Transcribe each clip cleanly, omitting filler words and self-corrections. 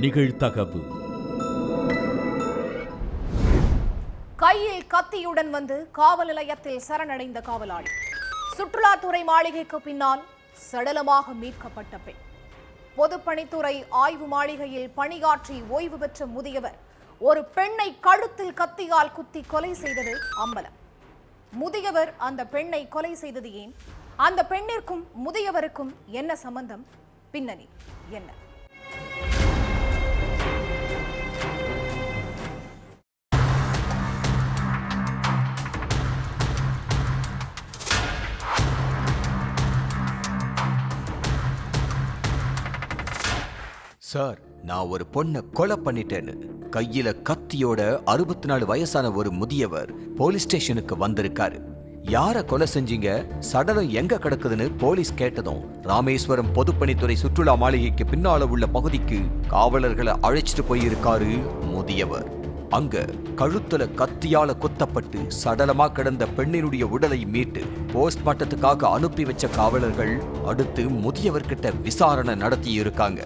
நிகழ்தகவு. கையில் கத்தியுடன் வந்து காவல் நிலையத்தில் சரணடைந்த காவலாளி. சுற்றுலாத்துறை மாளிகைக்கு பின்னால் சடலமாக மீட்கப்பட்ட பெண். பொதுப்பணித்துறை ஆய்வு மாளிகையில் பணியாற்றி ஓய்வு பெற்ற முதியவர் ஒரு பெண்ணை கழுத்தில் கத்தியால் குத்தி கொலை செய்தது அம்பலம். முதியவர் அந்த பெண்ணை கொலை செய்தது ஏன்? அந்த பெண்ணிற்கும் முதியவருக்கும் என்ன சம்பந்தம்? பின்னணி என்ன? சார், நான் ஒரு பொண்ணை கொலை பண்ணிட்டேன்னு கையில கத்தியோட 64 வயசான ஒரு முதியவர் போலீஸ் ஸ்டேஷனுக்கு வந்திருக்காரு. யார கொலை செஞ்சீங்க, சடலம் எங்க கிடக்குதுன்னு போலீஸ் கேட்டதும் ராமேஸ்வரம் பொதுப்பணித்துறை சுற்றுலா மாளிகைக்கு பின்னால உள்ள பகுதிக்கு காவலர்களை அழைச்சிட்டு போயிருக்காரு முதியவர். அங்க கழுத்துல கத்தியால குத்தப்பட்டு சடலமா கிடந்த பெண்ணினுடைய உடலை மீட்டு போஸ்ட்மார்ட்டத்துக்காக அனுப்பி வச்ச காவலர்கள் அடுத்து முதியவர்கிட்ட விசாரணை நடத்தி இருக்காங்க.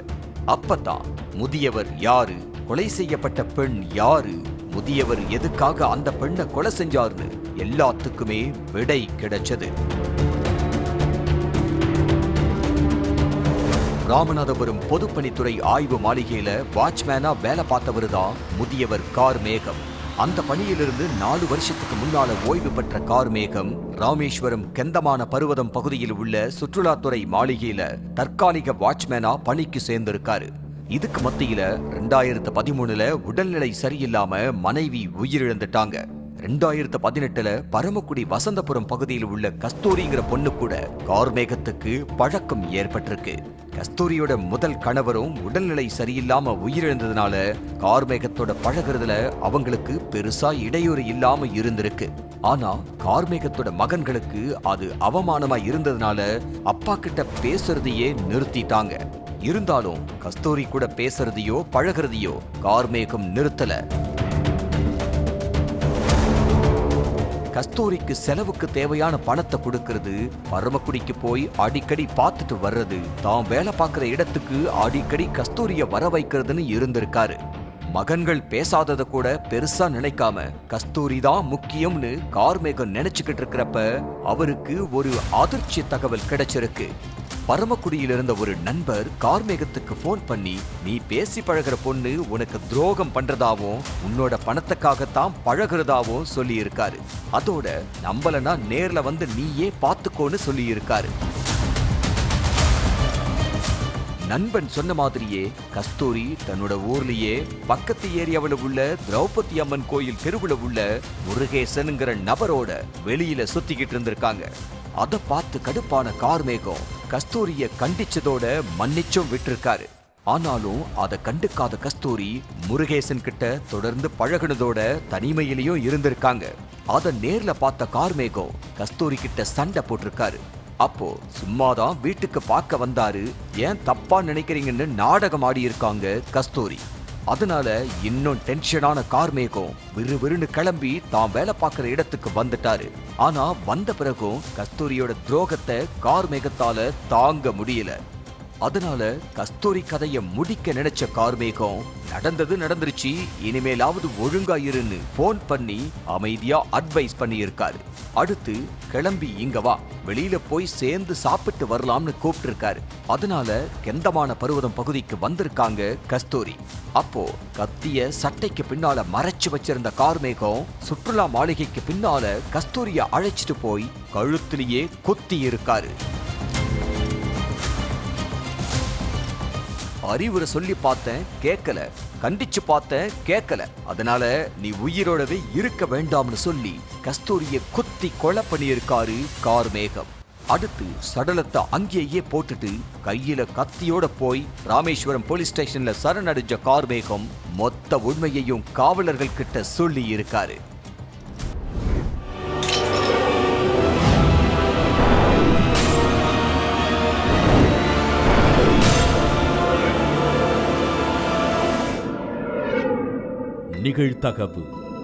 அப்பதான் முதியவர் யாரு, கொலை செய்யப்பட்ட பெண் யாரு, முதியவர் எதுக்காக அந்த பெண்ணை கொலை செஞ்சாருன்னு எல்லாத்துக்குமே விடை கிடைச்சது. ராமநாதபுரம் பொதுப்பணித்துறை ஆய்வு மாளிகையில வாட்ச்மேனா வேலை பார்த்தவரு தான் முதியவர் கார்மேகம். அந்த பணியிலிருந்து 4 வருஷத்துக்கு முன்னால ஓய்வு பெற்ற கார்மேகம் ராமேஸ்வரம் கெந்தமான பருவதம் பகுதியில் உள்ள சுற்றுலாத்துறை மாளிகையில தற்காலிக வாட்ச்மேனா பணிக்கு சேர்ந்திருக்காரு. இதுக்கு மத்தியில 2013ல உடல்நிலை சரியில்லாம மனைவி உயிரிழந்துட்டாங்க. 2018ல பரமக்குடி வசந்தபுரம் பகுதியில் உள்ள கஸ்தூரிங்கிற பொண்ணு கூட கார்மேகத்துக்கு பழக்கம் ஏற்பட்டிருக்கு. கஸ்தூரியோட முதல் கணவரும் உடல்நிலை சரியில்லாம உயிரிழந்ததுனால கார்மேகத்தோட பழகிறதுல அவங்களுக்கு பெருசா இடையூறு இல்லாம இருந்திருக்கு. ஆனா கார்மேகத்தோட மகன்களுக்கு அது அவமானமா இருந்ததுனால அப்பா கிட்ட பேசுறதையே நிறுத்திட்டாங்க. இருந்தாலும் கஸ்தூரி கூட பேசுறதையோ பழகிறதையோ கார்மேகம் நிறுத்தல. கஸ்தூரிக்கு செலவுக்கு தேவையான பணத்தை கொடுக்கிறது, பரமக்குடிக்கு போய் அடிக்கடி பார்த்துட்டு வர்றது, தான் வேலை பார்க்கிற இடத்துக்கு அடிக்கடி கஸ்தூரிய வர வைக்கிறதுன்னு இருந்திருக்காரு. மகன்கள் பேசாததை கூட பெருசா நினைக்காம கஸ்தூரி தான் முக்கியம்னு கார்மேகம் நினைச்சுக்கிட்டு இருக்கிறப்ப அவருக்கு ஒரு அதிர்ச்சி தகவல் கிடைச்சிருக்கு. பரமக்குடியில் இருந்த ஒரு நண்பர் கார்மேகத்துக்கு போன் பண்ணி, நீ பேசி பழகிற பொண்ணு உனக்கு துரோகம் பண்றதாவும் உன்னோட பணத்துக்காகத்தான் பழகிறதாவும் சொல்லி இருக்காரு. அதோட நம்பலனா நேர்ல வந்து நீயே பாத்துக்கோன்னு சொல்லி இருக்காரு. நண்பன் சொன்ன மாதிரியே கஸ்தூரி தன்னோட ஊர்லயே பக்கத்து ஏரியாவில் உள்ள திரௌபதி அம்மன் கோயில் தெருவுல உள்ள முருகேசனுங்கிற நபரோட வெளியில சுத்திக்கிட்டு இருந்திருக்காங்க. அதை பார்த்து கடுப்பான கார்மேகம் கஸ்தூரிய கண்டிச்சதோட மன்னிச்சும் விட்டிருக்காரு. ஆனாலும் அதை கண்டுக்காத கஸ்தூரி முருகேசன் கிட்ட தொடர்ந்து பழகுனதோட தனிமையிலையும் இருந்திருக்காங்க. அதை நேர்ல பார்த்த கார்மேகம் கஸ்தூரி கிட்ட சண்டை போட்டிருக்காரு. அப்போ சும்மாதான் வீட்டுக்கு பார்க்க வந்தாரு, ஏன் தப்பா நினைக்கிறீங்கன்னு நாடகம் ஆடி இருக்காங்க கஸ்தூரி. அதனால இன்னும் டென்ஷனான கார்மேகம் விறுவிறுன்னு கிளம்பி தான் வேலை பார்க்கிற இடத்துக்கு வந்துட்டாரு. ஆனா வந்த பிறகும் கஸ்தூரியோட துரோகத்தை கார்மேகத்தால தாங்க முடியல. அதனால கஸ்தூரி கதைய முடிக்க நினைச்ச கார்மேகம் நடந்தது நடந்துருச்சு, இனிமேலாவது ஒழுங்கா இருன்னு போன் பண்ணி அமைதியா அட்வைஸ் பண்ணி இருக்காரு. அடுத்து கிளம்பி இங்க வா, வெளியில போய் சேர்ந்து சாப்பிட்டு வரலாம்னு கூப்பிட்டு இருக்காரு. அதனால கெந்தமான பருவதம் பகுதிக்கு வந்திருக்காங்க கஸ்தூரி. அப்போ கத்திய சட்டைக்கு பின்னால மறைச்சு வச்சிருந்த கார்மேகம் சுற்றுலா மாளிகைக்கு பின்னால கஸ்தூரிய அழைச்சிட்டு போய் கழுத்திலேயே குத்தி இருக்காரு. அறிவுரை சொல்லி பார்த்தேன் கேட்கல, கண்டிச்சு பார்த்தேன் கேட்கல, அதனால நீ உயிரோடவே இருக்க வேண்டாம்னு சொல்லி கஸ்தூரிய குத்தி கொலை பண்ணியிருக்காரு கார்மேகம். அடுத்து சடலத்தை அங்கேயே போட்டுட்டு கையில கத்தியோட போய் ராமேஸ்வரம் போலீஸ் ஸ்டேஷன்ல சரணடைஞ்ச கார்மேகம் மொத்த உண்மையையும் காவலர்கள் கிட்ட சொல்லி இருக்காரு. நிகழ்தகவு.